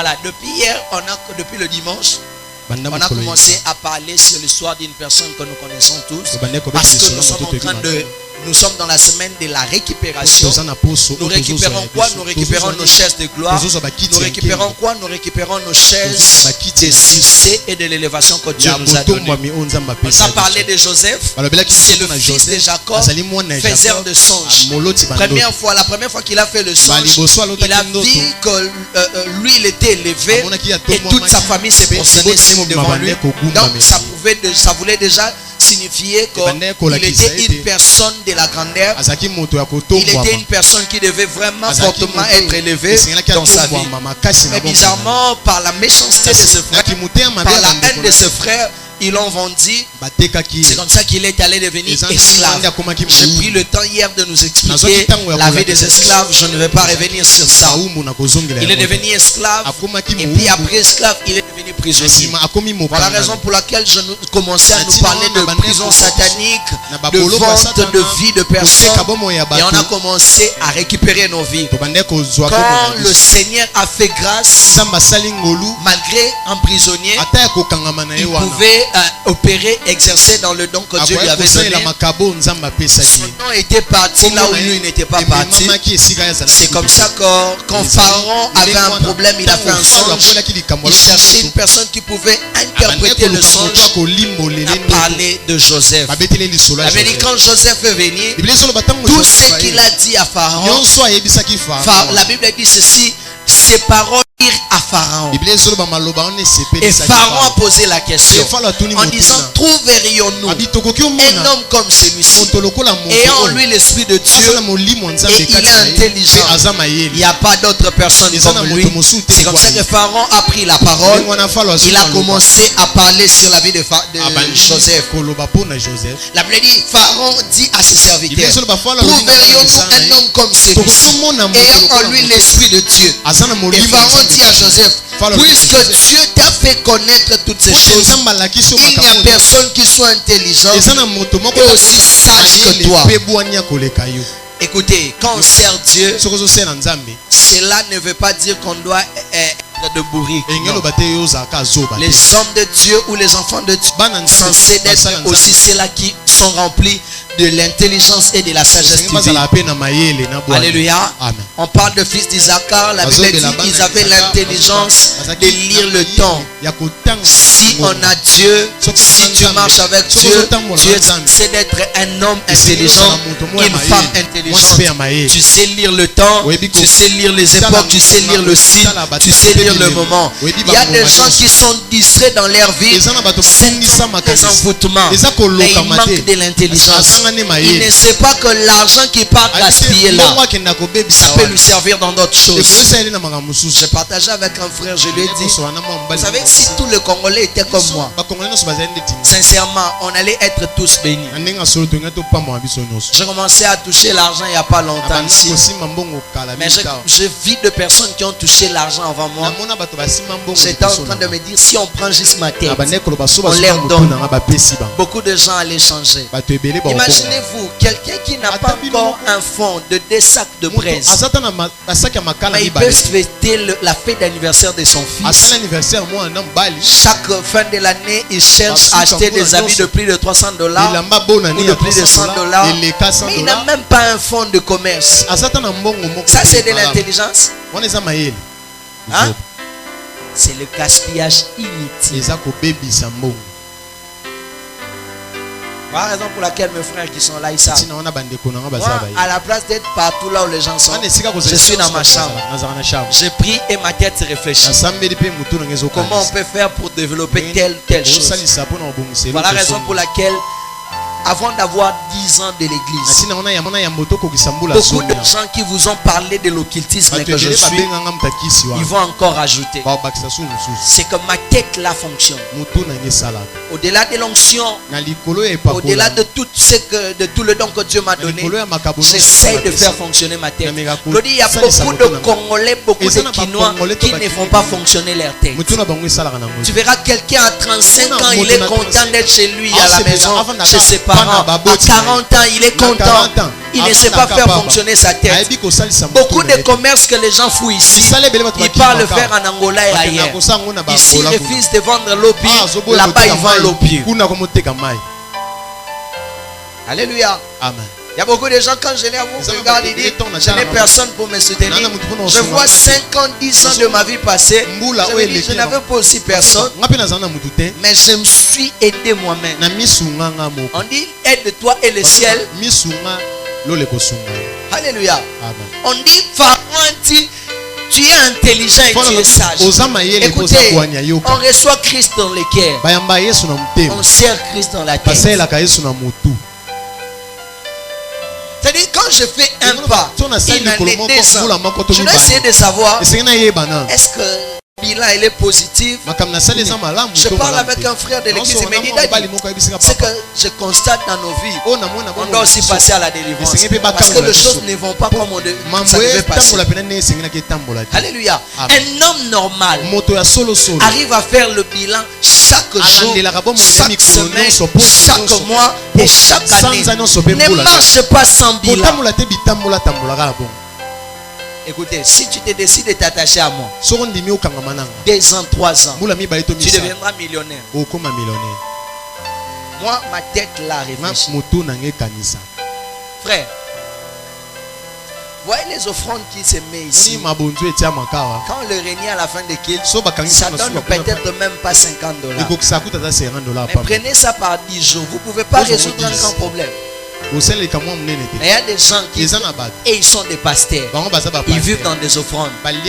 Voilà, depuis hier, depuis le dimanche, on a commencé à parler sur l'histoire d'une personne que nous connaissons tous. Parce que nous sommes dans la semaine de la récupération. Nous récupérons quoi? Nous récupérons nos chaises de gloire. Nous récupérons quoi? Nous récupérons nos chaises de succès et de l'élévation que Dieu nous a donné. On a parlé de Joseph. C'est le fils de Jacob, faiseur de songes. La première fois qu'il a fait le songe, il a vu que lui il était élevé et toute sa famille s'est prosternée devant lui. Donc ça voulait déjà signifier qu'il était une personne de la grandeur. Il était une personne qui devait vraiment fortement être élevée dans sa vie. Mais bizarrement, par la méchanceté de ses frères, par la haine de ses frères, ils l'ont vendu. C'est comme ça qu'il est allé devenir esclave. J'ai pris le temps hier de nous expliquer la vie des esclaves. Je ne vais pas revenir sur ça. Il est devenu esclave. Et puis après esclave, il est devenu prisonnier. Voilà la raison pour laquelle je commençais à nous parler de prison satanique, de vente de vie de personnes. Et on a commencé à récupérer nos vies. Quand le Seigneur a fait grâce, malgré un prisonnier, il pouvait opérer, exercer dans le don que Dieu lui avait donné. Son nom était parti là où lui n'était pas parti. C'est comme ça que quand Pharaon avait un problème, il a fait un songe. Il cherchait une personne qui pouvait interpréter le songe. Il a parlé de Joseph. Il avait dit quand Joseph est venu, tout ce qu'il a dit à Pharaon, la Bible dit ceci, ses paroles à Pharaon. Et Pharaon a posé la question en disant, trouverions-nous un homme comme celui-ci ayant en lui l'esprit de Dieu et il est intelligent? Il n'y a pas d'autre personne comme lui. C'est comme ça que Pharaon a pris la parole. Il a commencé à parler sur la vie de Joseph. La Bible dit, Pharaon dit à ses serviteurs, trouverions-nous un homme comme celui-ci ayant en lui l'esprit de Dieu? Et Pharaon dit à Joseph, puisque Dieu t'a fait connaître toutes ces choses, il n'y a personne qui soit intelligent et aussi sage que toi. Écoutez, quand on sert Dieu, cela ne veut pas dire qu'on doit être de bourrique. Les hommes de Dieu ou les enfants de Dieu sont censés d'être aussi ceux-là qui sont remplis de l'intelligence et de la sagesse divine. Alléluia. On parle de fils d'Isaacar. La Bible dit qu'ils avaient l'intelligence de lire le temps. Si on a Dieu, si tu marches avec Dieu, Dieu c'est d'être un homme intelligent, une femme intelligente. Tu sais lire le temps, tu sais lire les époques, tu sais lire le signe, tu sais lire le moment. Il y a des gens qui sont distraits dans leur vie, c'est des envoûtements, mais ils manquent de l'intelligence. Il ne sait pas que l'argent qui part gaspiller là, ça peut lui servir dans d'autres choses. J'ai partagé avec un frère, je lui ai dit, vous savez, si tous les Congolais étaient comme moi, sincèrement, on allait être tous bénis. J'ai commencé à toucher l'argent il n'y a pas longtemps ici. Mais je vis de personnes qui ont touché l'argent avant moi. J'étais en train de me dire, si on prend juste ma tête, on leur donne, beaucoup de gens allaient changer. Imaginez-vous, quelqu'un qui n'a pas encore un fonds de 2 sacs de braise, mais il peut fêter la fête d'anniversaire de son fils. Chaque fin de l'année, il cherche à acheter des habits de plus de $300 ou de plus de $100, mais il n'a même pas un fonds de commerce. Ça, c'est de l'intelligence. Hein? C'est le gaspillage inutile. Voilà la raison pour laquelle mes frères qui sont là, ils savent. Moi, à la place d'être partout là où les gens sont, je suis dans ma chambre. J'ai pris et ma tête se réfléchit. Comment on peut faire pour développer telle chose? Voilà la raison pour laquelle, avant d'avoir 10 ans de l'église, beaucoup de gens qui vous ont parlé de l'occultisme que je suis, ils vont encore ajouter. C'est que ma tête là fonctionne. Au-delà de l'onction, au-delà de tout le don que Dieu m'a donné, j'essaie de faire fonctionner ma tête. Il y a beaucoup de Congolais, beaucoup de Quinois qui ne font pas fonctionner leur tête. Tu verras quelqu'un à 35 ans, il est content d'être chez lui à la maison, chez ses parents. À 40 40 ans, il est content. Il ne sait pas faire fonctionner sa tête. Beaucoup de commerces que les gens font ici, ils partent le faire en Angola et ailleurs. Ici, ils refusent de vendre l'eau pure. Là-bas, ils vendent l'eau pure. Alléluia. Amen. Il y a beaucoup de gens, quand je les regarde, ils disent, je n'ai personne pour me soutenir. Je vois 5 ans, 10 ans de ma vie passer. Je n'avais pas aussi personne. Mais je me suis aidé moi-même. On dit, aide-toi et le ciel. Alléluia. On dit, tu es intelligent et tu es sage. Écoutez, on reçoit Christ dans le cœur. On sert Christ dans la tête. C'est-à-dire, quand je fais un pas, une année, 2 ans, je dois essayer de savoir, est-ce que le bilan il est positif? Je parle avec un frère de l'église et me dit, c'est que je constate dans nos vies, on doit aussi passer à la délivrance. Parce que les choses ne vont pas comme ça devait passer. Alléluia. Un homme normal arrive à faire le bilan chaque jour, chaque semaine, chaque mois et chaque année. Ne marche pas sans bilan. Écoutez, si tu te décides de t'attacher à moi, 2 ans, 3 ans, tu deviendras millionnaire. Moi, ma tête l'a réfléchi. Frère, voyez les offrandes qui se mettent ici. Quand le régnier à la fin de qu'il, ça donne peut-être même pas $50. Mais prenez ça par 10 jours. Vous ne pouvez pas résoudre aucun problème. Il y a des gens qui et ils sont des pasteurs. Ils vivent dans des offrandes. Il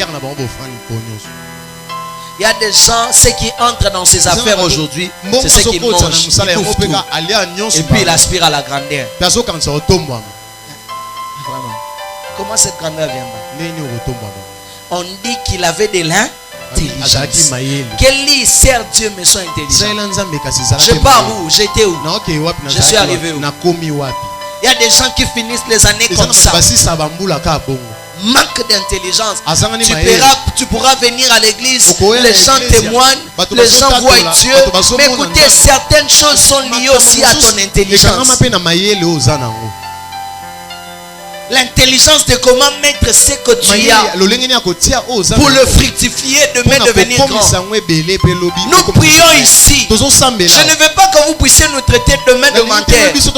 y a des gens, ceux qui entrent dans ces affaires aujourd'hui, c'est ceux qui mangent, ils bouffent tout. Et puis ils aspirent à la grandeur. Vraiment. Comment cette grandeur viendra? On dit qu'il avait de l'intelligence. Quel sert Dieu mais soit intelligent? Je pars où? J'étais où? Je suis arrivé où? Il y a des gens qui finissent les années comme ça. Manque d'intelligence. Tu pourras venir à l'église, les gens témoignent, les gens voient Dieu. Mais écoutez, certaines choses sont liées aussi à ton intelligence. L'intelligence de comment mettre ce que tu as pour le fructifier, demain devenir grand. Nous prions ici. Je ne veux pas que vous puissiez nous traiter demain de menteurs. Ce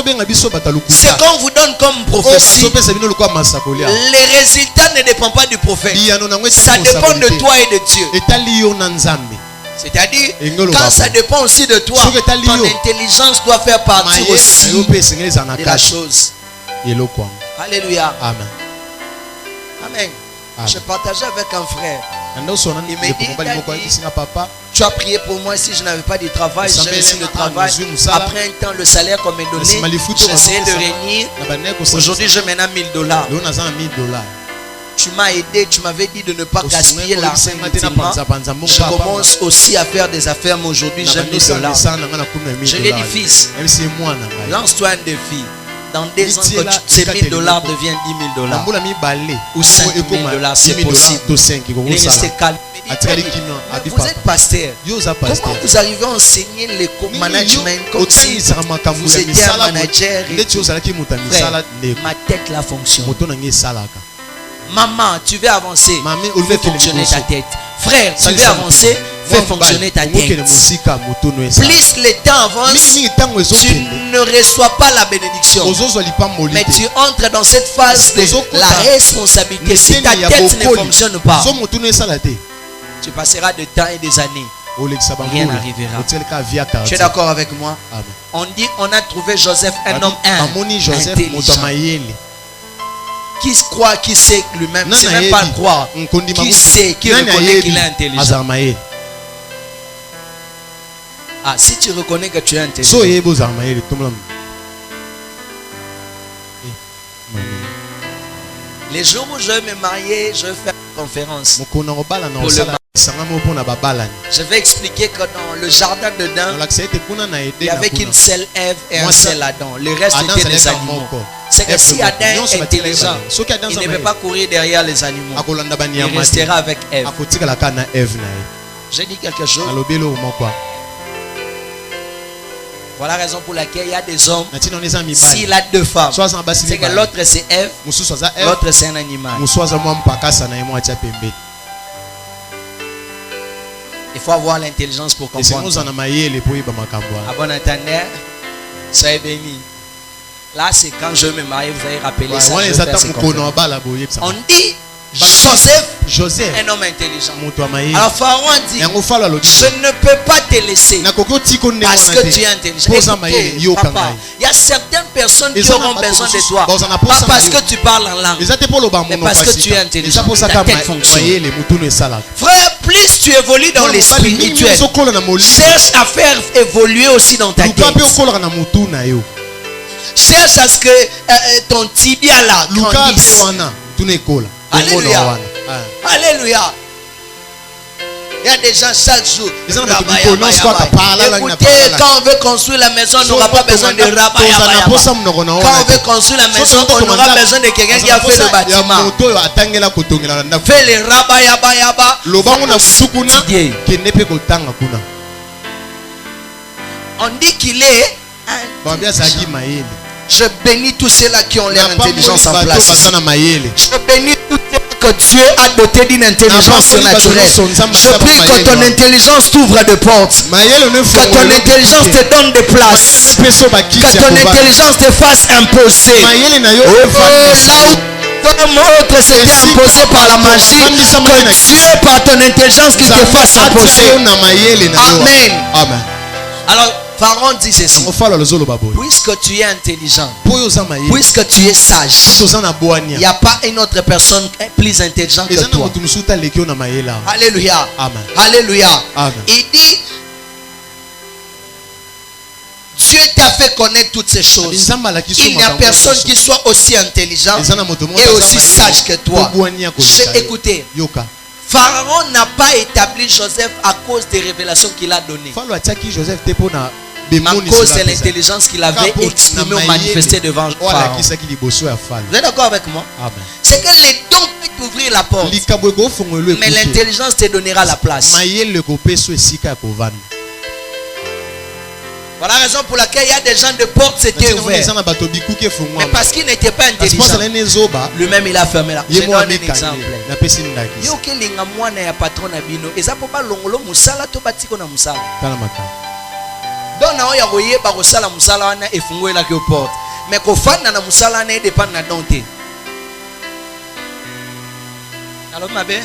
qu'on vous donne comme prophétie, les résultats ne dépendent pas du prophète. Ça dépend de toi et de Dieu. C'est-à-dire, quand ça dépend aussi de toi, ton intelligence doit faire partie aussi de la chose. Alléluia. Amen. Amen. Je partageais avec un frère. Il me dit, tu as prié pour moi si je n'avais pas de travail. J'ai reçu le travail. Après un temps, le salaire qu'on m'a donné, j'ai essayé de réunir. Aujourd'hui, je mène $1000. Tu m'as aidé, tu m'avais dit de ne pas gaspiller l'argent inutilement. Je commence aussi à faire des affaires, mais aujourd'hui, j'ai $1000. Je lui ai dit, fils, lance-toi un défi. Dans 2 ans, ces $1000 deviennent $10,000. Ou $5,000, c'est possible. Il est resté calme. Vous êtes pasteur. Comment vous arrivez à enseigner le management comme si vous étiez un manager? Frère, ma tête là fonctionne. Maman, tu veux avancer, fais fonctionner ta tête. Frère, tu veux avancer, fais fonctionner ta tête. Plus le temps avance, tu ne reçois pas la bénédiction. Mais tu entres dans cette phase de la responsabilité. Si ta tête ne fonctionne pas, tu passeras de temps et des années. Rien n'arrivera. Tu es d'accord avec moi? On dit on a trouvé Joseph un homme intelligent. Qui se croit, qui sait lui-même, c'est même pas le croire. Qui sait, qui reconnaît qu'il est intelligent. Ah, si tu reconnais que tu es intelligent. Les jours où je vais me marier, je vais faire une conférence. Je vais expliquer que dans le jardin dedans, il n'y avait qu'une seule Ève et un seul Adam. Le reste était des animaux. C'est que si Adam est intelligent, il ne peut pas courir derrière les animaux. Il restera avec Ève. J'ai dit quelque chose. Voilà la raison pour laquelle il y a des hommes. S'il a deux femmes, c'est que l'autre c'est Ève, l'autre c'est un animal. Il faut avoir l'intelligence pour comprendre. À bon entendeur, soyez bénis. Là, c'est quand je me marie, vous allez rappeler ça. On dit Joseph, un homme intelligent. Alors Pharaon dit, je ne peux pas te laisser parce que tu es intelligent. Écoutez, papa, il y a certaines personnes qui auront besoin de toi, pas parce que tu parles en langue, mais parce que tu es intelligent. Ta tête fonctionne. Frère, plus tu évolues dans les spirituels, cherche à faire évoluer aussi dans ta tête. Cherche à ce que ton tibia là grandisse. Alléluia. Alléluia. Il y a des gens chaque jour. Écoutez, quand on veut construire la maison, on n'aura pas besoin de rabat. Quand on veut construire la maison, on aura besoin de quelqu'un qui a fait le bâtiment. Fais les rabat yaba yaba. On dit qu'il est. Je bénis tous ceux-là qui ont l'air d'intelligence en place. Je bénis tous ceux que Dieu a doté d'une intelligence surnaturelle. Je prie que ton intelligence t'ouvre des portes. Que ton intelligence te donne des places. Que ton intelligence te fasse imposer. Là où comme autre s'était imposé par la magie, que Dieu par ton intelligence qui te fasse imposer. Amen. Alors Pharaon dit ceci: puisque tu es intelligent, puisque tu es sage, il n'y a pas une autre personne plus intelligente que toi. Alléluia. Amen. Alléluia. Amen. Il dit, Dieu t'a fait connaître toutes ces choses. Il n'y a personne qui soit aussi intelligent et aussi sage que toi. Écoutez, Pharaon n'a pas établi Joseph à cause des révélations qu'il a données. À cause de l'intelligence qu'il avait exprimée ou manifestée devant Pharaon. Vous êtes d'accord avec moi? C'est que les dons peuvent t'ouvrir la porte, mais l'intelligence te donnera la place. Voilà la raison pour laquelle il y a des gens de porte s'étaient ouverts, mais parce qu'il n'était pas intelligent, lui-même il a fermé la porte. Je donne un exemple. Yo kelinga mwana ya patron na bino eza po ba longolo musala to batiko na musala. Donc na oya koyeba kosala musala wana efungwela ke porte, mais kofanda na musala na dépend na donté. Alors ma bien.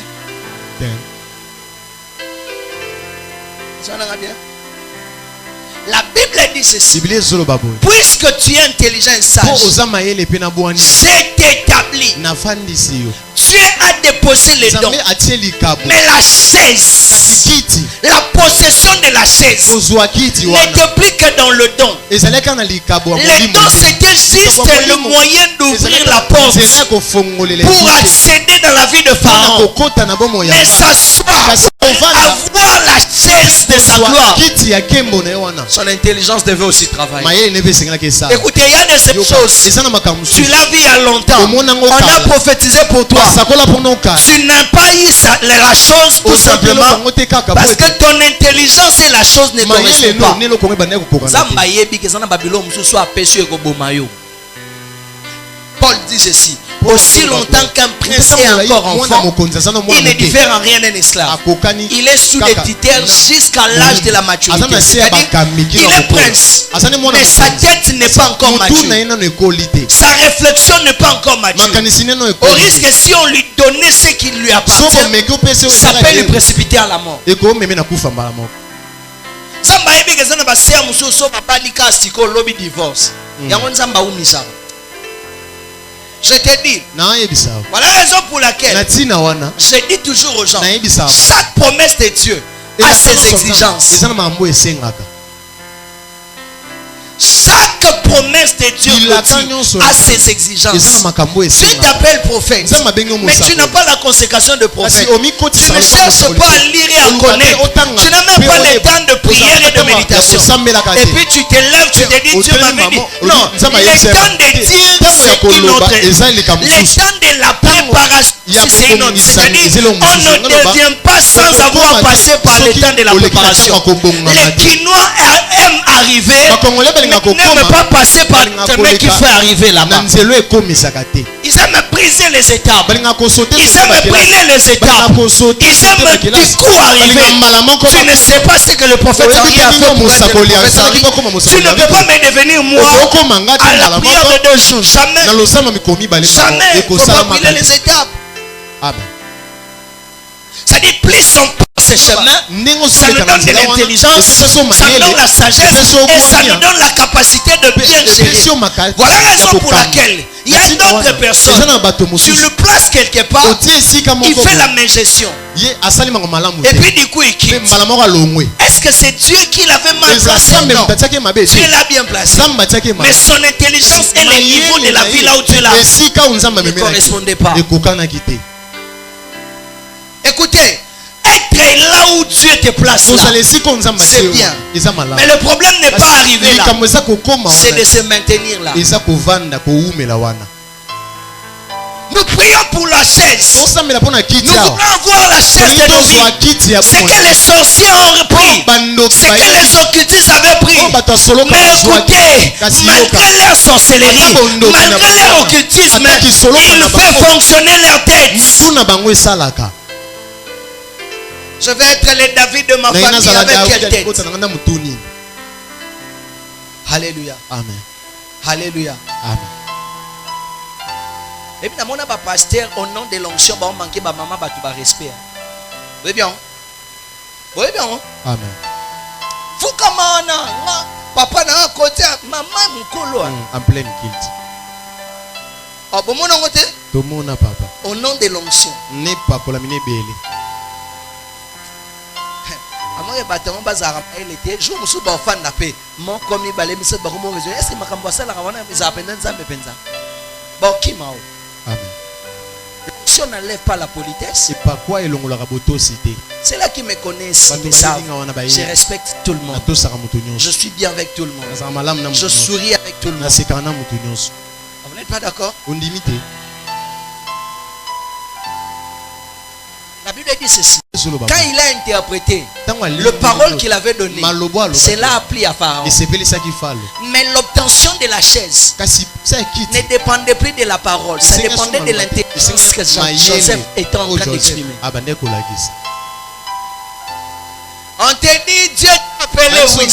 Ça na bien. La Bible dit ceci: puisque tu es intelligent et sage, j'ai t'établi. Dieu a déposé les dons, mais la chaise, la possession de la chaise n'était plus que dans le don. Les dons c'était juste le moyen d'ouvrir la porte pour accéder dans la vie de Pharaon, mais s'asseoir, avoir la chaise de sa gloire. Son intelligence devait aussi travailler. Écoutez, il y a de ces choses, tu l'as vu il y a longtemps, on a prophétisé pour toi, tu n'as pas eu la chose tout simplement parce que ton intelligence et la chose ne correspondent pas. Paul dit ceci: aussi longtemps qu'un prince est encore enfant, il ne diffère en rien d'un esclave. Il est sous les tutelles jusqu'à l'âge de la maturité. C'est-à-dire, il est prince, mais sa tête n'est pas encore mature. Sa réflexion n'est pas encore mature. Au risque, si on lui donnait ce qui lui appartient, ça peut lui précipiter à la mort. Je te dis, voilà la raison pour laquelle je dis toujours aux gens, chaque promesse de Dieu a ses exigences. Chaque promesse promesses de Dieu à ses exigences. Dieu t'appelle prophète, mais tu n'as pas la consécration de prophète. Tu ne cherches pas à lire et à connaître. Tu n'as même pas le temps de prière et de méditation. Et puis tu te lèves, tu te dis Dieu m'avait dit. Non, le temps de dire c'est une autre. Le temps de la préparation c'est une autre. C'est-à-dire on ne devient pas sans avoir passé par le temps de la préparation. Les Quinois aiment arriver, n'aiment pas passer par le chemin qui fait arriver là-bas. Ils aiment briser les étapes. Ils aiment brûler les étapes. Ils aiment du coup arriver. Tu ne sais pas ce que le prophète a fait pour être le prophète. Tu ne peux pas me devenir moi à la prière de 2 jours. Jamais. Jamais. Il ne faut pas brûler les étapes. C'est-à-dire plus on passe ce chemin, ça nous donne de l'intelligence, ça nous donne la sagesse et ça nous donne la capacité de bien gérer. Voilà la raison pour laquelle il y a d'autres personnes, tu le places quelque part, il fait la même gestion. Et puis du coup il quitte. Est-ce que c'est Dieu qui l'avait mal placé? Non. Dieu l'a bien placé. Mais son intelligence et le niveau de la vie là où Dieu l'a ne correspondait pas. Écoutez, être là où Dieu te place là, c'est bien. Mais le problème n'est pas arrivé là, c'est de se maintenir là. Nous prions pour la chaise. Nous voulons avoir la chaise de nos vies. C'est que les sorciers ont repris. C'est que les occultistes avaient pris. Mais écoutez, malgré leur sorcellerie, malgré leur occultisme, ils font fonctionner leur tête. Je vais être le David de ma famille avec quelle tête? Alléluia. Amen. Alléluia. Amen. Et puis, mon pasteur, au nom de l'onction, on manque ma maman, tu vas respect. Vous voyez bien? Vous voyez bien? Amen. Vous comment papa n'a côté, maman mon colo. En pleine kilt. Oh, bon, mon nom est? Tout mon papa. Au nom de l'onction. N'est pas pour la mine belle. Amon e batango bazara il était jour musu ba fan na pe mon comme balé miso ba ko mo besoin est-ce que makambo sala ka wana za penda nzambe penza ba kimao. Amen. Si on n'enlève pas la politesse, c'est pas quoi elongola boto cité. C'est là qui me connaissent, me savent. Je respecte tout le monde. Je suis bien avec tout le monde. Je souris avec tout le monde. Vous n'êtes pas d'accord? La Bible dit ceci. Quand il a interprété le parole qu'il avait donné, cela a plu à Pharaon. Mais l'obtention de la chaise ne dépendait plus de la parole. Ça dépendait de l'intelligence que Joseph était en train d'exprimer. On te dit Dieu t'a appelé, oui.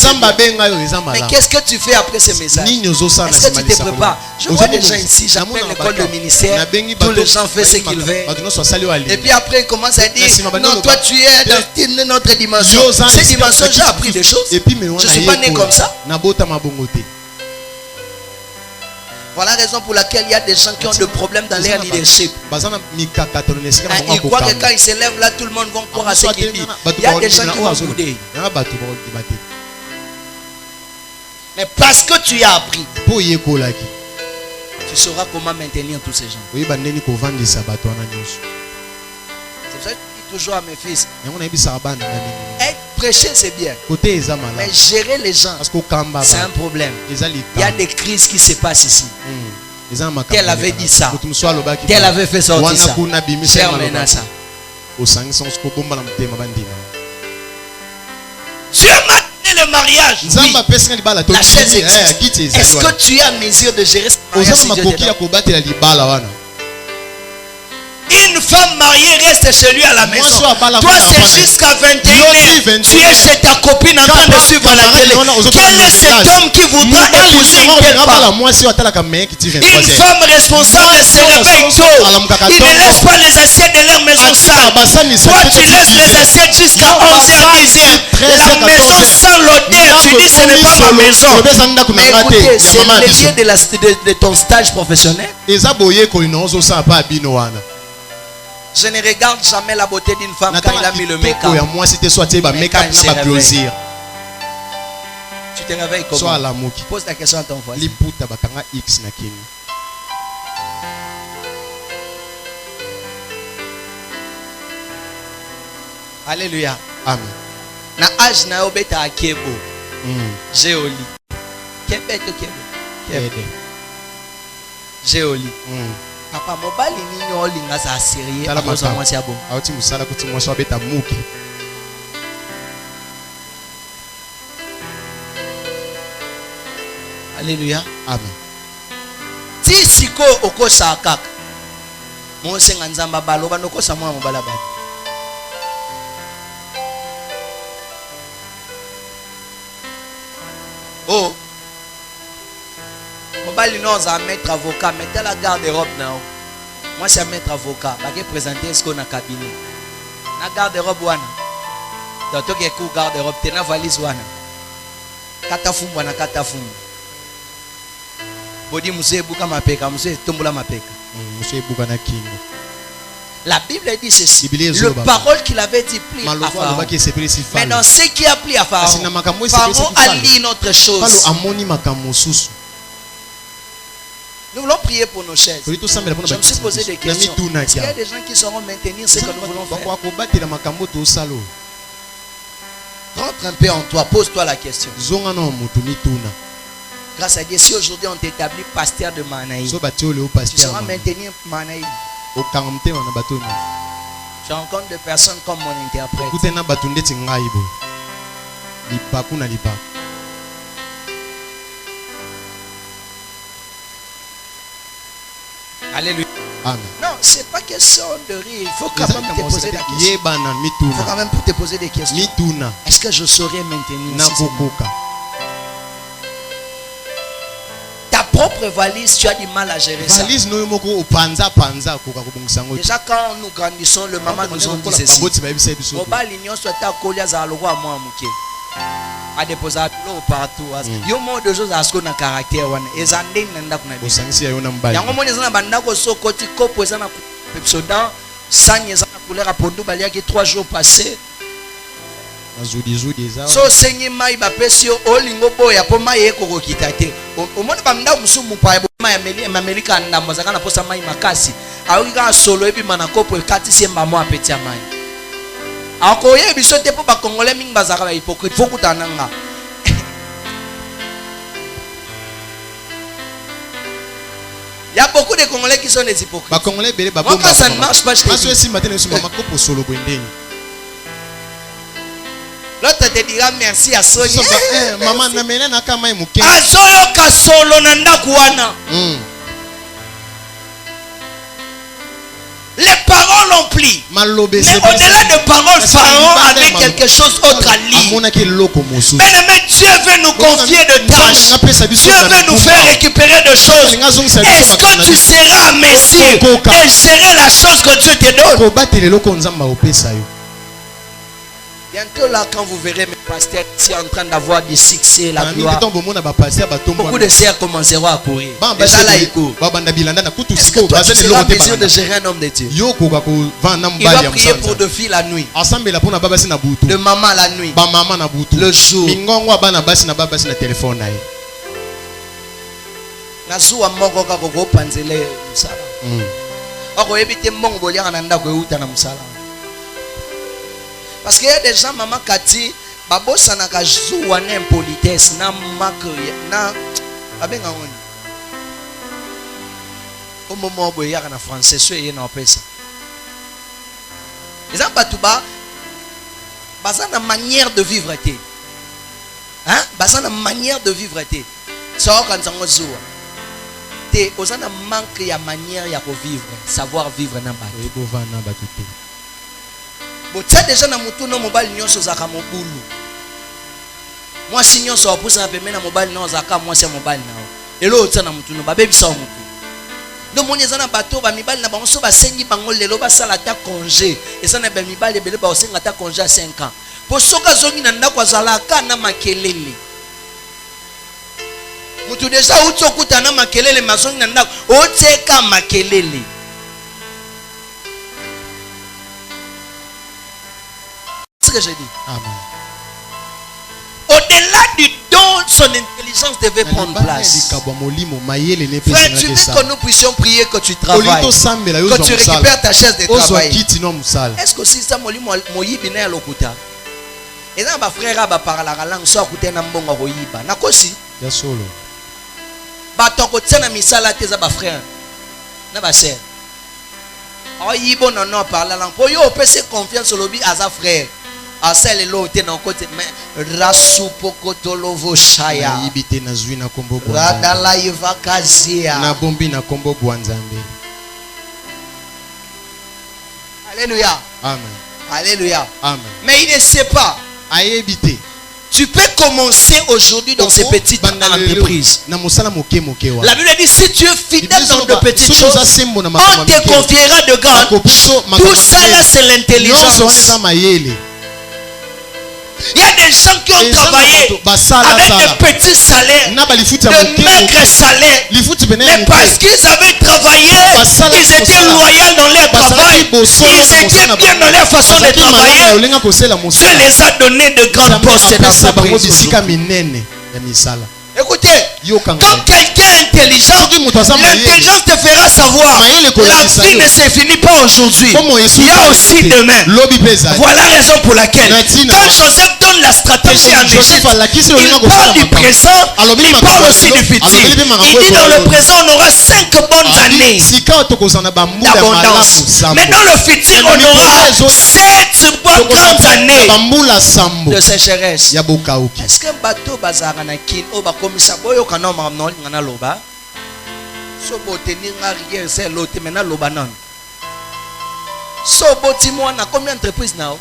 Mais qu'est-ce que tu fais après ce message? Est-ce que tu te prépares? Je vois des gens ici, j'appelle l'école de ministère, tous les gens font ce qu'ils veulent. Et puis après ils commencent à dire, non, toi tu es dans notre dimension. Cette dimension, j'ai appris des choses. Je ne suis pas né comme ça. Voilà la raison pour laquelle il y a des gens qui ont des problèmes dans leur leadership. Ils croient que quand ils se lèvent là, tout le monde va croire à ce qu'ils disent. Il y a des gens qui vont bouder. Mais parce que tu as appris, tu sauras comment maintenir tous ces gens. C'est pour ça que je dis toujours à mes fils, prêcher c'est bien, mais gérer les gens c'est un problème. Il y a des crises qui se passent ici. Tel avait dit ça, tel avait fait sortir ça, cher maintenant ça. Dieu m'a donné le mariage, oui. La chaise existe. Est-ce que tu as mesure de gérer ce mariage? Une femme mariée reste chez lui à la maison. Toi, c'est jusqu'à 21h. Tu es chez ta copine en train de suivre la télé. Quel est cet homme qui voudra épouser une telle femme? Une femme responsable se réveille tôt. Il ne laisse pas les assiettes de leur maison sales. Toi, tu laisses les assiettes jusqu'à 11h, 10h. La maison sans l'odeur. Tu dis, ce n'est pas ma maison. Mais écoutez, c'est le lieu de ton stage professionnel. Je ne regarde jamais la beauté d'une femme quand il a mis le make-up. Tu te réveilles comment? Pose la question à ton voisin. Alléluia. Amen. Na âge na obeta akebo. Géoli. Kebeto kebo. Géoli. Papa mobali ni nyoli ngaza asirié. Tala moi c'est bon. Auti musala kuti moi so beta muki. Alléluia. Amen. Ti siko okosa kaka. Mo senga nzamba baloba nokosa mwa mobala ba. Oh. Mobali non za maître avocat, mettez la garde-robe now. Moi c'est maître avocat, ba ke présenter ce qu'on a cabinet. Na garde-robe wana. Donc to ke ku garde-robe, te na valise wana. Katafumbwa na katafumbwa. Bodi musé buka mapeka, musé tombola mapeka. Musé buka na kingo. La Bible dit ceci. Le parole qu'il avait dit plie à Pharaon. Maintenant, ce qui a plu à Pharaon, Pharaon a dit notre chose. Nous voulons prier pour nos chaises. Je me suis posé des questions. Est-ce qu'il y a des gens qui sauront maintenir ce que nous voulons faire? Rentre un peu en toi. Pose-toi la question. Grâce à Dieu, si aujourd'hui on t'établit pasteur de Manaï, tu sauras maintenir Manaï. Je rencontre des personnes comme mon interprète. Alléluia. Amen. Non, c'est pas question de rire. Il faut quand même te poser des questions. Il faut quand même te poser des questions. Est-ce que je saurais maintenir ta propre valise, tu as du mal à gérer ça. Déjà quand nous grandissons, le maman nous ont dit ceci. A déposer l'eau partout. Il y a de choses à ce qu'on a caractère. Et ça n'est pas il y a un moment où so côté copo ça na pepsodan sanye ça na couleur à pondu balia qui 3 jours passés. So senye mai ba pesio olingo boya po mai eko kitate. O mona ba mnda musumu pa mai Amerika ndambo za kana posa mai makasi. Aoki ka solo ebi mana copo ekati semba mo apeti mai. Akoye biso te po ba congolais mingi bazaka ba hypocrite faut kutananga. Il y a beaucoup de Congolais qui sont des hypocrites. Moi, quand ça ne marche pas, je te dis. L'autre te dira merci à Sonia. Azoyoka solo nanda kuana. Les paroles ont pli. Mais au-delà de paroles, Pharaon avait quelque chose d'autre à lire. Mais Dieu veut nous confier de tâches. Dieu veut nous faire récupérer de choses. Est-ce que tu seras à mesure de gérer la chose que Dieu te donne? Bientôt là, quand vous verrez mes pasteurs ici en train d'avoir du succès, la gloire, beaucoup de sœurs commenceront à courir. Déjà là, ils courent. Est-ce que toi, tu seras en mesure de gérer un homme de Dieu? Il va prier pour deux filles la nuit, de maman la nuit, le jour. Nazuwa moko kako panzele musala. Oko ebite mongo bolia nanda ko uta na musala. Parce qu'il y a des gens, maman Kati, babosa na kazuwa na impolitesse, na makoye, na abenga ngoni. Au moment où il y a en français, ceux qui n'ont pas ça. Les gens batuba, basa na manière de vivre été. Hein? Basa na manière de vivre été. Ça quand ça ngozuwa. Te osana manque ya manière ya ko vivre, savoir vivre na batu. Bon, tu as déjà na mutu no mobile nyonso zaka mobulu. Moi si nyonso apusa na pembe na mobile no zaka moi c'est mobile na. Elo tu na mutu no ba bebi sa mutu. Donc mon ezana bato ba mibali na bango so ba sengi bango lelo ba sala ta congé. Et ça na ba mibali belé ba osenga ta congé à 5 ans. Po soka zongi na ndako zalaka na makelele. Mutu déjà utokuta na makelele mazongi na ndako oteka makelele. Ce que j'ai dit. Amen. C'est là du don son intelligence devait prendre place. Frère, tu veux que nous puissions prier que tu travailles, que tu récupères ta chaise de travail. Est-ce que si ça moyibi na lokuta? Et là ma frère ba parla la langue so akuté na mbongo koyiba. Nakosi. Ya solo. Ba toko tsena misala teza ba frère. Na ba sœur. Oyibo non parla langue. Po yo pese confiance lobi aza frère. Asel lote na côté mais rasupokotolovo shaya. Yibite na zwi na kombo bwa. Radala yivakazia. Na bombi na kombo bwa nzambe. Alléluia. Amen. Alléluia. Amen. Mais il ne sait pas. Tu peux commencer aujourd'hui dans ces petites entreprises. La Bible dit si tu es fidèle dans de petites choses, on te confiera de grandes. Tout ça là c'est l'intelligence. Il y a des gens qui ont travaillé avec de petits salaires, de maigres salaires. Mais parce qu'ils avaient travaillé, ils étaient loyaux dans leur travail, ils étaient bien dans leur façon de travailler. Dieu les a donné de grands postes d'entreprise. Écoutez, quand quelqu'un est intelligent, l'intelligence te fera savoir la vie ne se finit pas aujourd'hui. Il y a aussi demain. Voilà la raison pour laquelle quand Joseph donne la stratégie à Égypte, il parle du présent, il parle aussi du futur. Il dit dans le présent on aura 5 bonnes années d'abondance. Mais dans le futur on aura 7 bonnes grandes années de sécheresse. Est-ce qu'un bateau bazara na kin obakomisa boyo kana mamno ngana loba so boteni ngarier c'est lote mena loba non so boti mwana combien d'entreprises now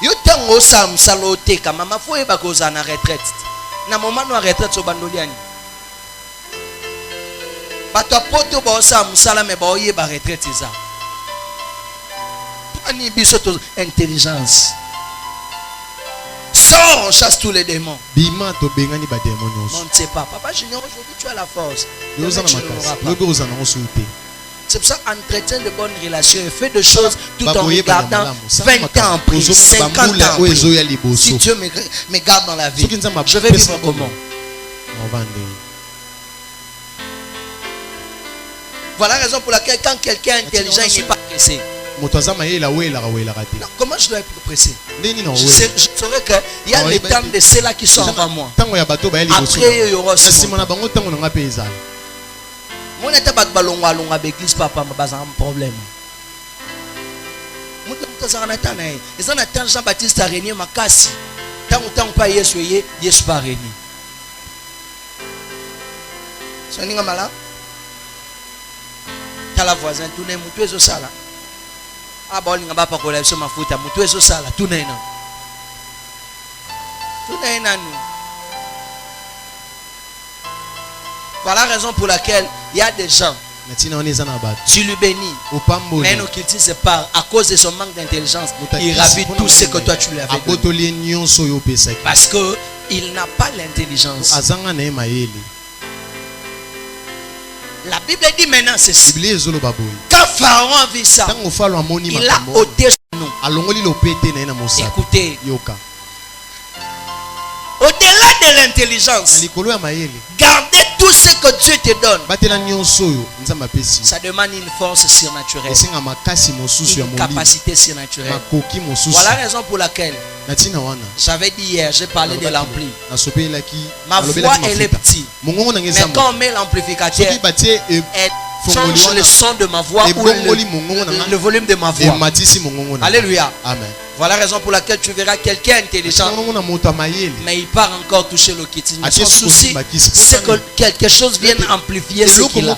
yo tango sam salote kama mafo eba koza na retraite na moment no retraite so bandoliani bato poto ba sam sala me ba oye ba retraite ça ani biso to intelligence. Sors, on chasse tous les démons. On ne sait pas. Papa Junior, aujourd'hui tu as la force. C'est pour ça entretiens de bonnes relations et fais des choses tout en regardant 20 ans en prison, 50 ans en prison. Si Dieu me garde dans la vie, je vais vivre comment? Voilà la raison pour laquelle quand quelqu'un est intelligent, il n'est pas pressé. Non, comment je dois être pressé? Je saurais qu'il y a les temps de ceux-là qui sont avant moi. Après, il y aura aussi mon n'était pas de ballon à l'on avec l'église, papa, mais pas un problème. Moi, je suis un Jean-Baptiste Araignée, ma casse. Tant ou tant pas Yesu, Yesu pas Araignée. C'est un malade. Tu as la voisin, tu n'es pas au sala. Ah bon, il n'y a pas de problème sur ma faute. Tu es au sala, tout n'est pas. Tout n'est pas. Voilà la raison pour laquelle il y a des gens. Tu lui bénis. Mais nous qu'il se parle à cause de son manque d'intelligence. Il ravit tout ce que toi tu lui avais donné. Parce qu'il n'a pas l'intelligence. La Bible dit maintenant ceci. Quand Pharaon a vu ça, il a ôté son nom. Écoutez. Au-delà de l'intelligence, garder tout ce que Dieu te donne, ça demande une force surnaturelle, une capacité surnaturelle. Voilà la raison pour laquelle j'avais dit hier, j'ai parlé de l'ampli. Ma voix elle est petite, mais quand on met l'amplificateur, elle change le son de ma voix ou le volume de ma voix. Alléluia. Amen. Voilà la raison pour laquelle tu verras quelqu'un intelligent, mais il part encore toucher le kit. Son souci, c'est que quelque chose vienne amplifier ce qu'il a.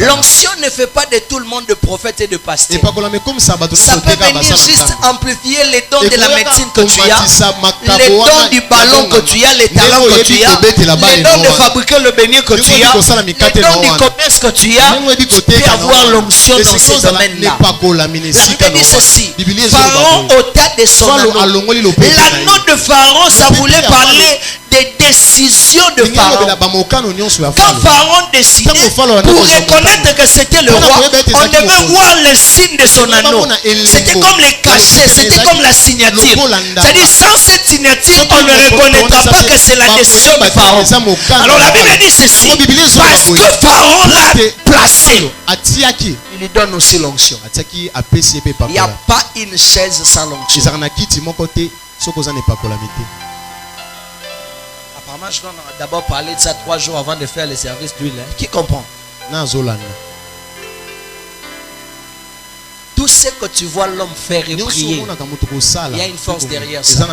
L'onction ne fait pas de tout le monde de prophète et de pasteur. Ça peut venir juste amplifier les dons de la médecine que tu as, les dons du ballon que tu as, les talents que tu as, les dons de fabriquer le beignet que tu as, les dons du commerce que tu as. Tu peux avoir l'onction dans ce domaine-là. La Bible dit ceci. Pharaon ôta de son anneau. L'anneau de Pharaon, ça voulait parler des décisions de Pharaon. Quand Pharaon décidait, pour reconnaître que c'était le roi, on devait voir le signe de son anneau. C'était comme les cachets, c'était comme la signature. C'est-à-dire, sans cette signature, on ne reconnaîtra pas que c'est la décision de Pharaon. Alors la Bible dit ceci, parce que Pharaon l'a placé, il lui donne aussi l'onction. Il n'y a pas une chaise sans l'onction. Apparemment, je dois d'abord parler de ça 3 jours avant de faire le service d'huile. Qui comprend? Tout ce que tu vois l'homme faire et prier, il y a une force derrière ça.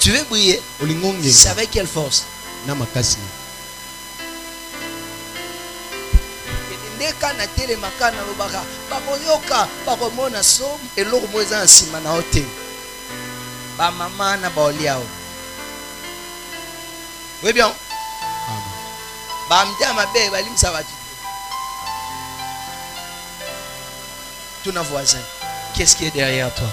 Tu veux briller? C'est avec quelle force? Oui bien. Tous nos voisins, qu'est-ce qui est derrière toi?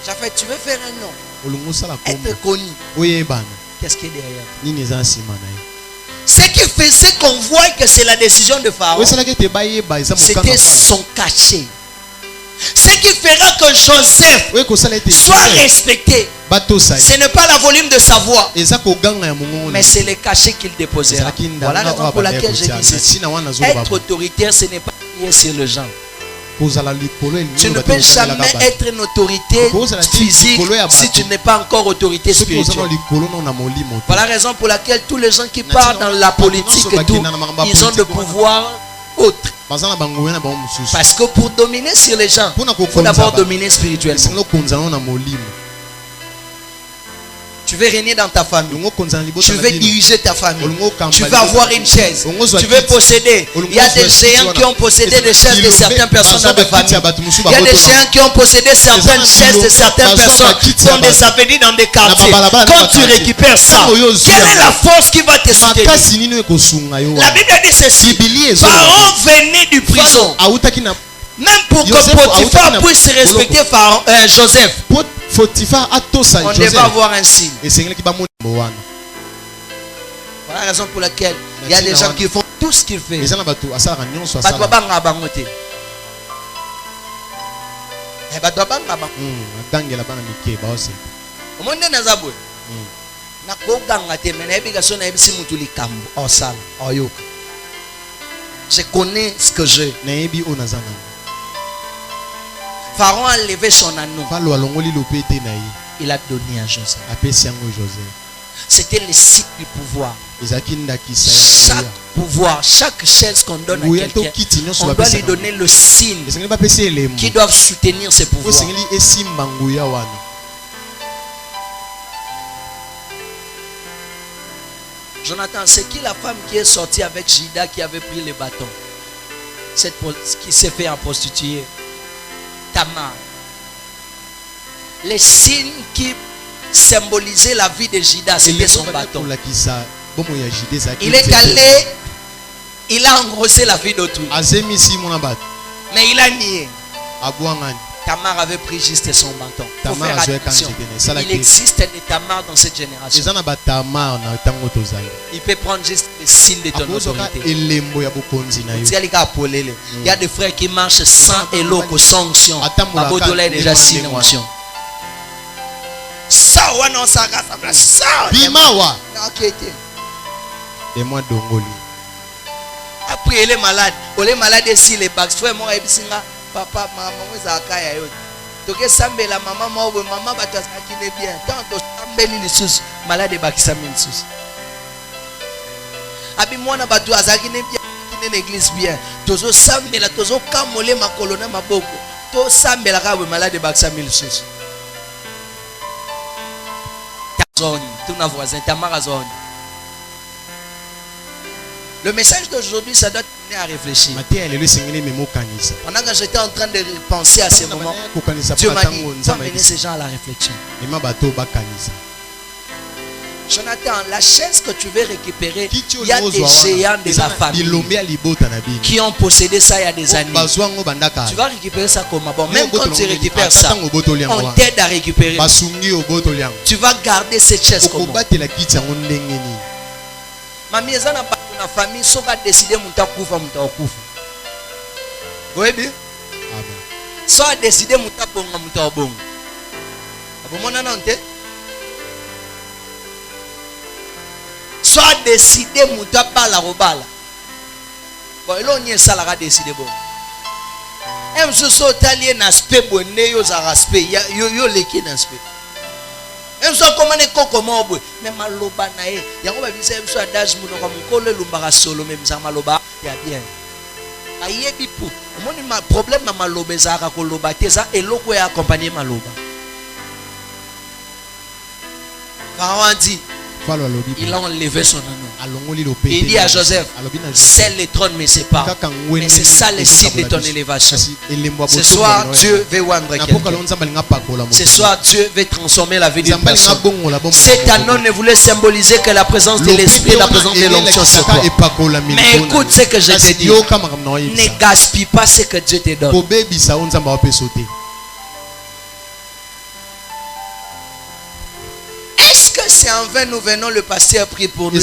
J'affaire, tu veux faire un nom, être connu. Qu'est-ce qui est derrière toi? Ce qui faisait qu'on voit que c'est la décision de Pharaon, c'était son cachet. Ce qui fera que Joseph soit respecté, ce n'est pas la volume de sa voix, mais c'est le cachet qu'il déposera. Voilà la raison pour laquelle je dis ceci. Être autoritaire, ce n'est pas lié sur le genre. Tu ne peux jamais être une autorité physique si tu n'es pas encore autorité spirituelle. Voilà la raison pour laquelle tous les gens qui partent dans la politique et tout, ils ont de pouvoir autre. Parce que pour dominer sur les gens, il faut d'abord dominer spirituellement. Tu veux régner dans ta famille. Tu veux diriger ta famille. Tu veux avoir une chaise. Tu veux posséder. Il y a des géants qui ont possédé des chaises de certaines personnes dans ta famille. Il y a des géants qui ont possédé certaines chaises de certaines personnes dans des avenues, dans des quartiers. Quand tu récupères ça, quelle est la force qui va te soutenir? La Bible dit ceci. Pharaon venait du prison. Même pour que Potiphar puisse respecter Joseph, on devait avoir un signe. Voilà la raison pour laquelle il y a des gens qui font tout ce qu'il fait. Je connais ce que j'ai. Pharaon a levé son anneau. Il a donné à Joseph. C'était le cycle du pouvoir. Chaque pouvoir, chaque chaise qu'on donne à quelqu'un, on doit lui donner le signe qui doit soutenir ce pouvoir. Jonathan, c'est qui la femme qui est sortie avec Jida qui avait pris le bâton? Cette qui s'est fait en prostituée. Tamar. Les signes qui symbolisaient la vie de Jida, c'était son bâton. Il est allé, il a engrossé la vie d'autrui. Mais il a nié. Tamar avait pris juste son bâton. Faut faire attention. Il existe des Tamar dans cette génération. Il peut prendre juste les signes de ton autorité. Il y a des frères qui marchent sans éloque, sans onction. Babodola est déjà signe onction. Ça, ouais, non, ça, ça. Bimawa. Et moi, Dongoli. Après, il est malade. Il est malade ici, les bacs. Frère, moi, papa, maman, moi, ça yo. Toke sambe la maman, maman, bah, toi, ça qui est bien. Tant que sambe les sous, malade, bah, qui sambe les sous. Abi, moi, na bah, toi, ça qui est bien, qui est l'église bien. Tozo sambe la, tozo kamole ma colonna, ma boko. To sambe la, bah, malade, bah, qui sambe les sous. Tout nos voisins, ta marazone. Le message d'aujourd'hui, ça doit t'amener à réfléchir. Pendant que j'étais en train de penser à ce moment, Dieu m'a dit, faut amener ces gens à la réflexion. Jonathan, la chaise que tu veux récupérer, il y a des géants de la famille qui ont possédé ça il y a des années. Tu vas récupérer ça comment? Bon, même quand tu récupères ça, on t'aide à récupérer. Tu vas garder cette chaise comment? Mamie, ça n'a pas la famille, sauf à décider mon koufa. Vous voyez bien? Soit décider mon bon. Soit décider muta bala robala. Bon, il y a ça la décider bon. Même ce soit italien aspect bonne yo za aspect yo leki aspect. Même soit comment ne comment bo même maloba na e. Ya ko ba bisa même soit adage muno ko mukolo lumbara solo même ça maloba ya bien. Ayebi pou. Omoni ma problème na maloba za ka ko loba te za eloko ya accompagner maloba. Quand on dit il a enlevé son nom. Il dit à Joseph, c'est le trône mais c'est pas. Mais c'est ça le signe de ton élévation. Ce soir Dieu veut rendre quelqu'un. Ce soir Dieu veut transformer la vie d'une personne. Cet anneau ne voulait symboliser que la présence de l'esprit, la présence de l'onction sur toi. Mais écoute ce que je te dis. Ne gaspille pas ce que Dieu te donne. Est-ce que c'est en vain nous venons, le pasteur prie pour nous?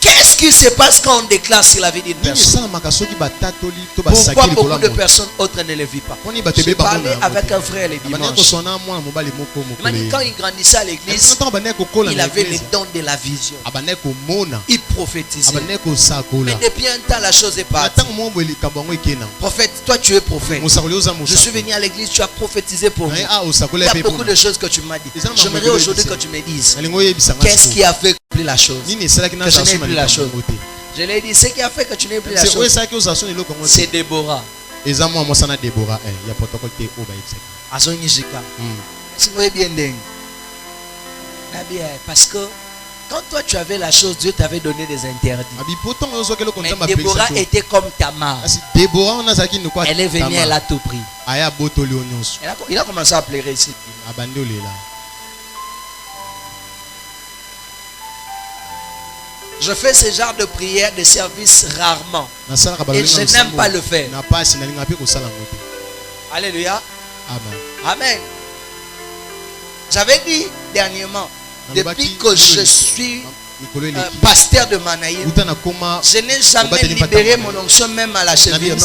Qu'est-ce qui se passe quand on déclare sur la vie d'une personne? Pourquoi beaucoup de personnes autres ne le vivent pas? J'ai parlé avec un frère le dimanche. Quand il grandissait à l'église, il avait le don de la vision. Il prophétisait. Mais depuis un temps, la chose est partie. Prophète, toi tu es prophète. Je suis venu à l'église, tu as prophétisé pour moi. Il y a beaucoup de choses que tu m'as dit. J'aimerais aujourd'hui que tu me dises qu'est-ce qui a fait que la chose, que je n'ai plus la chose. Je l'ai dit, ce qui a fait que tu n'aies plus la chose, c'est Déborah. Parce que quand toi tu avais la chose, Dieu t'avait donné des interdits. Mais Déborah était comme Tamar. Elle est venue, elle a tout pris. Il a commencé à pleurer ici. Je fais ce genre de prière, de service rarement. Et je n'aime pas le faire. Alléluia. Amen. J'avais dit dernièrement, depuis que je suis pasteur de Manaïm, je n'ai jamais libéré mon onction même à la cheville.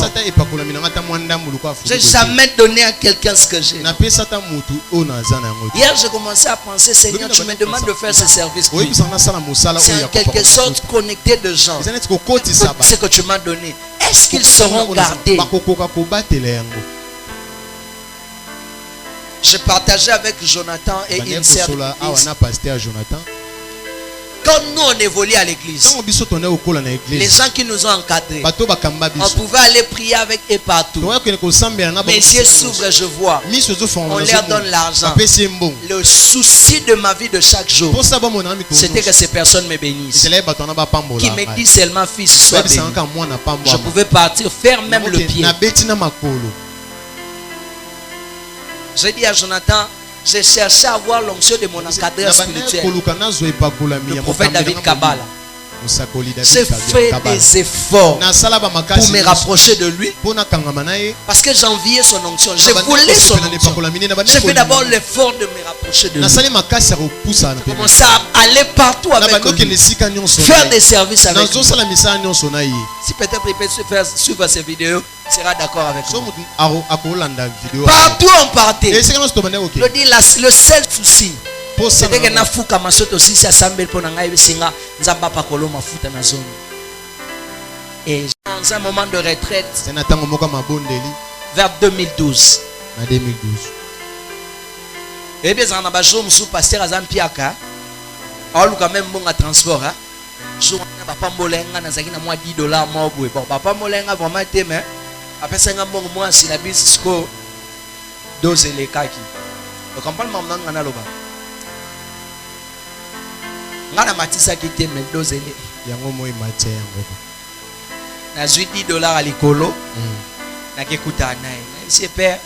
Je n'ai jamais donné à quelqu'un ce que j'ai. Hier, j'ai commencé à penser, Seigneur, tu me demandes de faire ce service. C'est en quelque sorte connecté de gens. Ce que tu m'as donné, est-ce qu'ils seront gardés? J'ai partagé avec Jonathan et une sœur. Quand nous on évolue à l'église, les gens qui nous ont encadrés, on pouvait aller prier avec eux partout. Mes yeux s'ouvrent, je vois. On leur donne l'argent. Le souci de ma vie de chaque jour, c'était que ces personnes me bénissent. Qui me disent seulement, fils, sois béni. Je pouvais partir, faire même le pied. J'ai dit à Jonathan, j'ai cherché à avoir l'onction de mon encadreur spirituel, le prophète David Kabbalah. J'ai fait des efforts pour me rapprocher de lui, parce que j'enviais son onction. Je voulais son onction. J'ai fait d'abord l'effort de me rapprocher de lui. J'ai commencé à aller partout avec lui, faire des services avec lui. Si peut-être il peut suivre ces vidéos, il sera d'accord avec moi. Partout on partait. Je dis le seul souci, c'était que na fuka masoto aussi ça semble pour ngai singa nzamba pa kolo mafuta na zone. Et dans un moment de retraite, vers 2012. Et bien on a bajou musu pasteur azam piaka. Alors quand même bon à transport hein. Jour na papa molenga na zaki na moi $10 moi boue. Bon papa molenga vraiment té mais après ça ngam moi si la bisco dose les kaki. Donc on parle maman ngana loba. Ngana matisa ki te mais dose les. Yango moi maté yango. Na $10 à l'écolo. Na kekuta nae. C'est père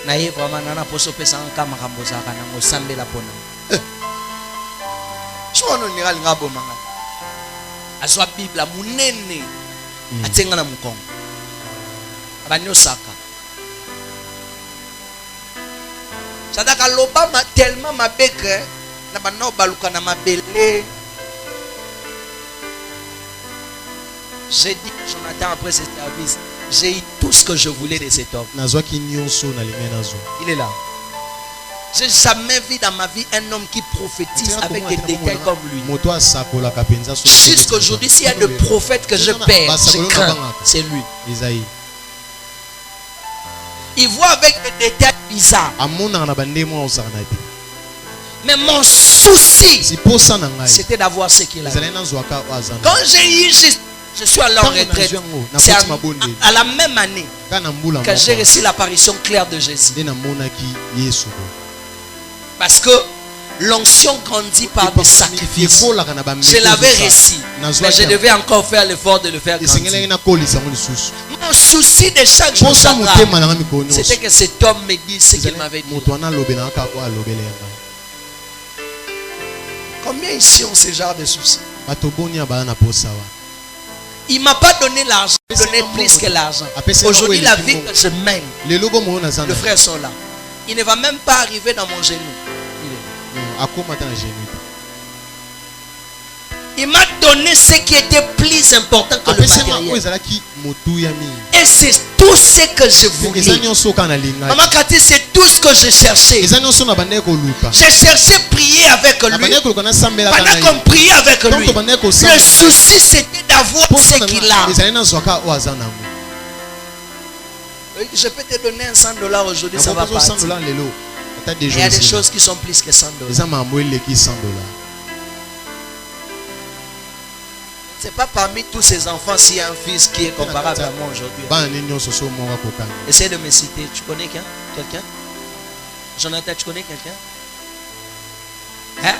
na ye vraiment nana poso pesa nka makambo za kana ngo sambela pona sono ni gali ngabo manga azwa bibla munene atenga na mukongo abanyo saka sadaka lobama tellement mabeke na bano baluka na mabele. J'ai dit Jonathan après ce service, j'ai eu tout ce que je voulais de cet homme. Il est là. J'ai jamais vu dans ma vie un homme qui prophétise avec des détails comme lui. Jusqu'aujourd'hui, s'il y a de prophètes que je perds, je crains, c'est lui. Il voit avec des détails bizarres. Mais mon souci, c'était d'avoir ce qu'il a. Quand j'ai eu juste, je suis allé en retraite. C'est à la même année que j'ai reçu l'apparition claire de Jésus. Parce que l'onction grandit par des sacrifices. Je l'avais reçu, mais je devais encore faire l'effort de le faire grandir. Mon souci de chaque jour, c'était que cet homme me dise ce qu'il m'avait dit. Combien ici ont ce genre de soucis? Il ne m'a pas donné l'argent, il m'a donné plus que l'argent. Aujourd'hui, la vie que je mène, les frères sont là. Il ne va même pas arriver dans mon genou. Il m'a donné ce qui était plus important que le matériel. Et c'est tout ce que je voulais. Maman Cathy, c'est tout ce que je cherchais. J'ai cherché prier avec lui. Pendant qu'on priait avec lui, le souci c'était d'avoir ce qu'il a. Je peux te donner $100 aujourd'hui, ça va partir. Il y a des choses qui sont plus que $100. C'est pas parmi tous ces enfants s'il y a un fils qui est comparable à moi aujourd'hui. Essaye de me citer. Tu connais quelqu'un? Jonathan, tu connais quelqu'un? Hein?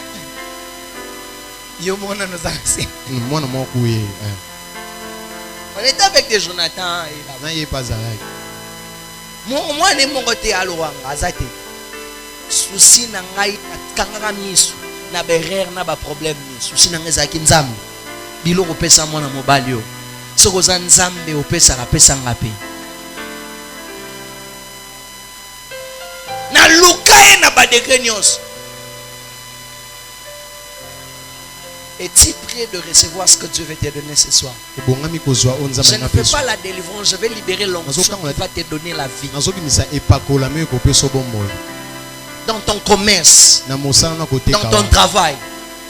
On était avec des Jonathan. Moi, je mon côté à l'ouanga. Souci na ngai kangara misu na berere na ba problème misu. Souci na ngezaki nzambe. Bilo opesa mwana mobali yo. Soko za nzambe opesa rapesa ngapi. Na lukae na ba degré nyos. Es-tu prêt de recevoir ce que Dieu veut te donner ce soir? Je ne fais pas la délivrance, je vais libérer l'onction qui va te donner la vie. Dans ton commerce, dans ton travail,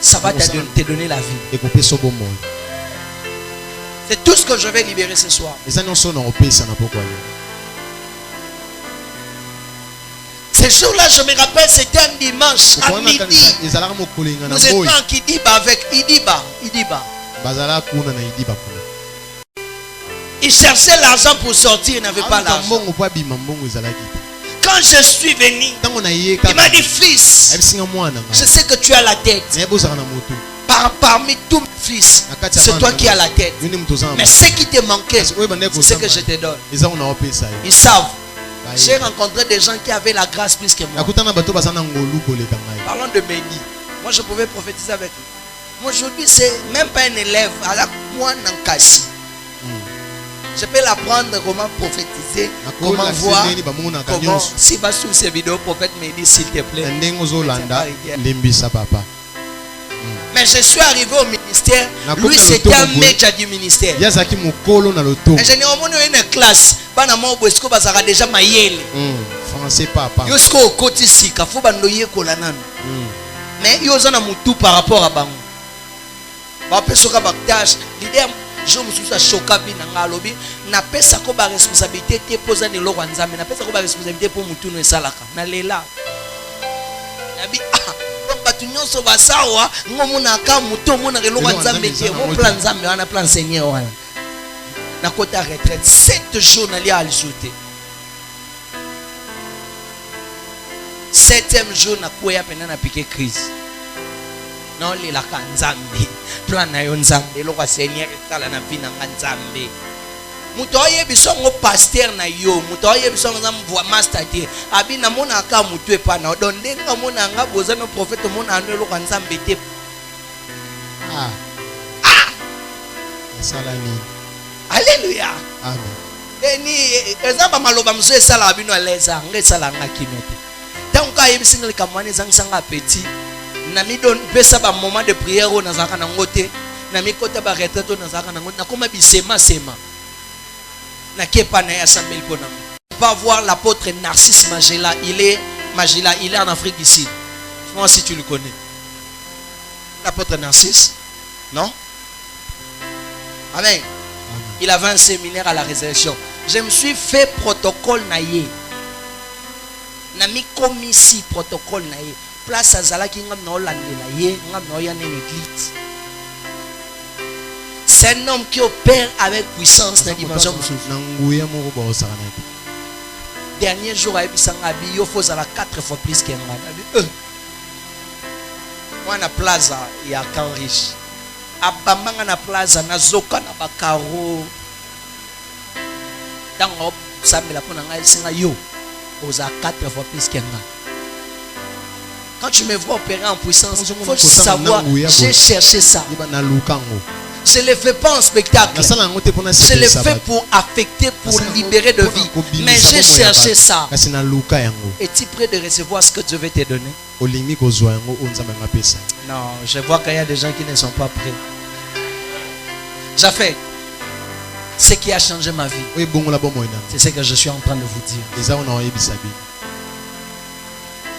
ça va te donner la vie. C'est tout ce que je vais libérer ce soir. Ce jour-là, je me rappelle, c'était un dimanche à midi. Nous étions en Kidiba avec Idiba. Il cherchait l'argent pour sortir, il n'avait pas l'argent. Quand je suis venu, il m'a dit, fils, je sais que tu as la tête. Parmi tous mes fils, c'est toi qui as la tête. Mais ce qui te manquait, c'est ce que je te donne. Ils savent. J'ai rencontré des gens qui avaient la grâce plus que moi. Parlons de Mehdi. Moi, je pouvais prophétiser avec lui. Moi, aujourd'hui, c'est même pas un élève. Moi, Nankasi. Je peux l'apprendre comment prophétiser, comment voir, comment. Si va sur ces vidéos, prophète Mehdi, s'il te plaît. Mais je suis arrivé au ministère. Lui, c'était un média du ministère. Et je n'ai pas une classe. Déjà français papa. Mais il y a tout par rapport à Bango. L'idée, je me suis choqué dans le lobby. Na pesa ko ba responsabilité te posa ne lo wanzambe. Na pesa ko ba responsabilité pour mutu no esalaka. Na lela. Nabi donc batunyo so basawa ngomuna ka mutu mona ke lo wanzambe ke mo plan nzambe wana plan seigneur wana. Na kota retraite 7 jours na li a ajouté. 7e jour na koya pena na piqué crise. Non les la kanzambe plan na yo nzambe lo kwa seigneur sala na vina nzambe mutoye bisongo pasteur na yo mutoye bisongo za mvwa master te abi na mona ka mutu epa na donde nga mona nga boza no prophète mona anelo kwa nzambe te salani alléluia amen eni ezaba maloba mso esala abino aleza nga esala nga kimete tant ka yebisinga kamane zanga petit na mi don pesa ba moment de prière on nazaka na ngote na mi kota ba retraite on nazaka na ngote na koma bisema sema na kepa na ya Samuel pona pas voir l'apôtre Narcisse Magela, il est en Afrique ici. Moi si tu le connais. L'apôtre Narcisse, non? Amen. Il avait un séminaire à la résurrection. Je me suis fait protocole naïe. Nami commissi protocole naïe. Place à Zala qui ngam na Hollande naïe, ngam na yana église. C'est un homme qui opère avec puissance dans la dimension. Dernier jour, il faut 4 fois plus qu'un an. Moi, na plaza, il y a qu'un riche. Abamanga na plaza, na zoka na bakaro. Dans le samedi, yo, il y a 4 fois plus qu'un an. Quand tu me vois opérer en puissance, il faut savoir, j'ai cherché ça. Je ne le fais pas en spectacle. Je le fais pour affecter, pour libérer de vie. Mais j'ai cherché ça. Es-tu prêt de recevoir ce que Dieu veut te donner? Non, je vois qu'il y a des gens qui ne sont pas prêts. J'ai fait ce qui a changé ma vie. C'est ce que je suis en train de vous dire.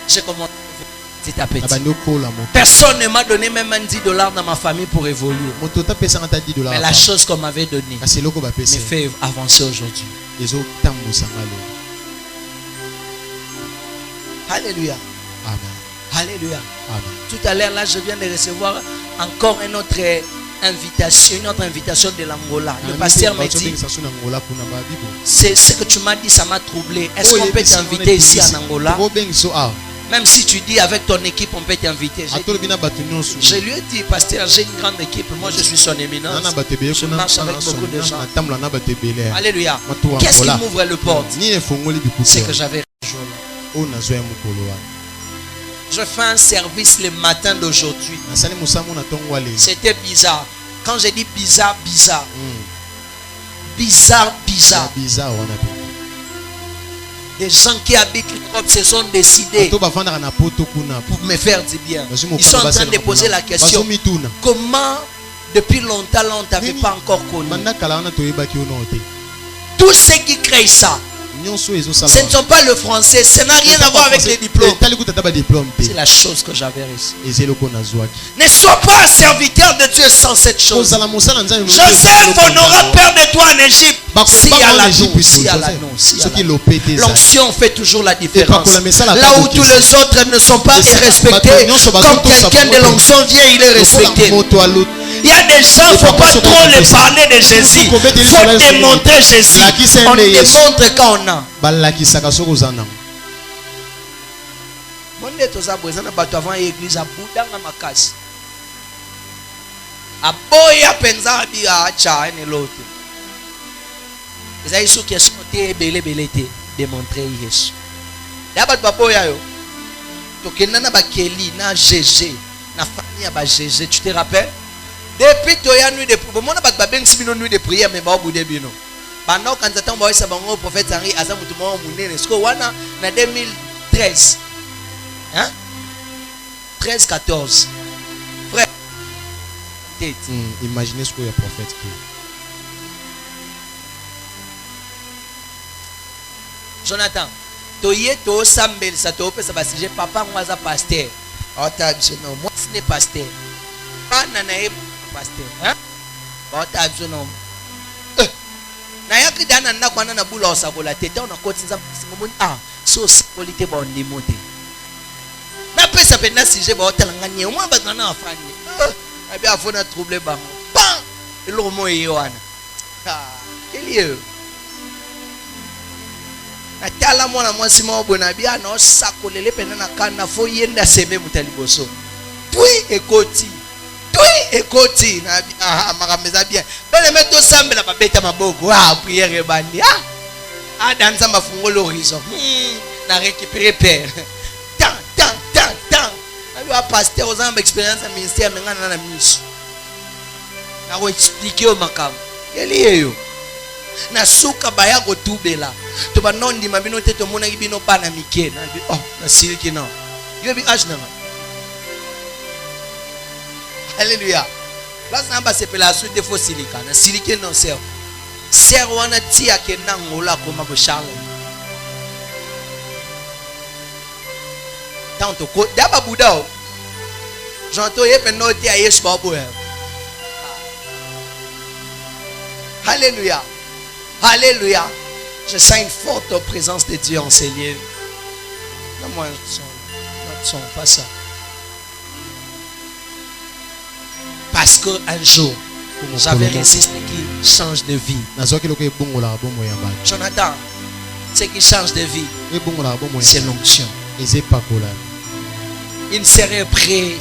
J'ai commencé petit à petit. Personne ne m'a donné même $10 dans ma famille pour évoluer. Mais la chose qu'on m'avait donnée me fait avancer aujourd'hui. Alléluia. Amen. Alléluia. Amen. Tout à l'heure, là, je viens de recevoir encore une autre invitation de l'Angola. Le pasteur m'a dit, c'est ce que tu m'as dit, ça m'a troublé. Est-ce qu'on peut t'inviter ici en Angola? Même si tu dis avec ton équipe, on peut t'inviter. Je lui ai dit, pasteur, j'ai une grande équipe. Moi, je suis son éminence. Je marche avec beaucoup de gens. Alléluia. Qu'est-ce qui m'ouvre le porte? C'est que j'avais rejoint. Je fais un service le matin d'aujourd'hui. C'était bizarre. Quand j'ai dit bizarre, bizarre. Bizarre. Des gens qui habitent l'Europe se sont décidés pour me faire du bien. Ils sont en train de poser la question: comment depuis longtemps on ne t'avait pas encore connu? Tous ceux qui créent ça, ce ne sont pas le français, ça n'a rien à voir avec les diplômes. C'est la chose que j'avais reçue. Ne sois pas un serviteur de Dieu sans cette chose. Joseph, on aura peur de toi en Égypte. Si à l'annonce, l'onction fait toujours la différence. Là où tous les autres ne sont pas respectés, quand quelqu'un de l'onction vient, il est respecté. Il y a des gens, il ne faut pas trop les parler de Jésus. Il faut démontrer Jésus. On démontre quand on a. Avant l'église à Boudanga Makasi. A boya penza biya acha ene lote. Ezaïsou qui est sorti belé démontrer Yesu. D'abord baboya yo. Tokenda na bakeli na GG na famille ba GG, tu te rappelles? Depuis toya nuit de prière, mona ba bengi bino nuit de prière mais ba obude bino. Pendant quand j'attends ba isa bango prophète Henri aza mutu mo munene. Sko wana na 2013. Hein? 13-14. Frère. Imaginez ce qu'il y a prophète. Jonathan, toye to sambel sa to pe sa basije papa mwaza pasteur. Ota bisono moi ce n'est pasteur. Pas nanae pasteur, hein? Ota bisono. Na yaki dana na kwana na bula osabola tete on a kotinza ngomoni so qualité ba on démonter. Na pesa pena sije ba otala ngani o mwa bazana afani. Abi afona trouble ba. Pan elo mo yoana. Quel atala mwana mwasi mo bona bia na sakolele pena na kana fo yenda seme mutaliboso. Tui ekoti. Tui ekoti na makameza bien. Bele meto sambe na babeta maboko. Prière bandi. Danza mafungo l'horizon. Na récupérer père. Tant. Abi wa pasteur aux amba expérience à ministère mengana na miso. Na ko expliquer au makam. Yeliyo. Na suka baya ko tubela. To ba non di mabino te to mona bino pa na mike na bi na siliki non. Yo bi age na. Alléluia. Là ça va s'appeler la suite de faux silika. Na siliki non c'est. C'est wana tia ke na ngola ko ma bo Charles. Tanto ko daba buda. J'entends y pe no tia Yesu ba bo. Alléluia. Alléluia. Je sens une forte présence de Dieu en ces lieux. Non, moi, notre son, pas ça. Parce qu'un jour, j'avais résisté qui change de vie. Jonathan, ce qui change de vie, c'est l'onction. Il serait prêt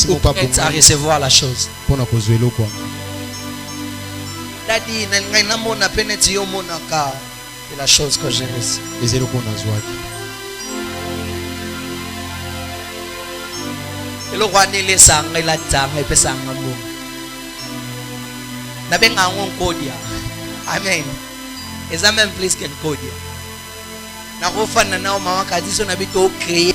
ou prêt à recevoir la chose. Dadi na mona peneti yo mona ka c'est la chose que j'ai reçue. Et le roi ne laisse pas la tanga et pesa ngamo. Na benga ngon kodia. Amen. Eza même plus que kodia. Na rofana na mama kadiso na bito créer.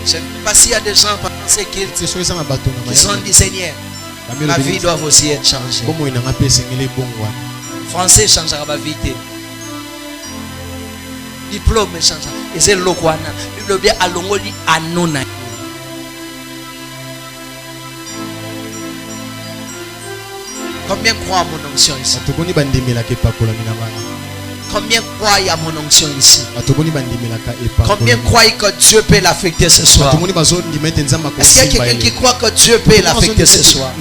Je ne sais pas s'il y a des gens pensent qu'ils ont dit Seigneur, ma vie doit aussi être changée. Français changera ma vie. Diplôme changera. Et c'est le Kwana. Le bien à l'ongoli anona. Combien croient à mon onction ici? Combien croient à mon onction ici? Combien croient que Dieu peut l'affecter ce soir? Est-ce qu'il y a quelqu'un qui croit que Dieu peut l'affecter ce soir?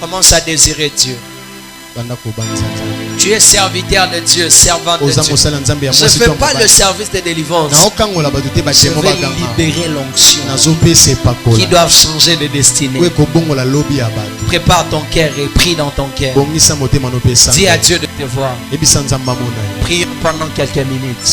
Commence à désirer Dieu. Tu es serviteur de Dieu, servant de Dieu. Je ne fais pas le service de délivrance. Je vais libérer l'onction qui doivent changer de destinée. Prépare ton cœur et prie dans ton cœur. Dis à Dieu de te voir. Prie pendant quelques minutes.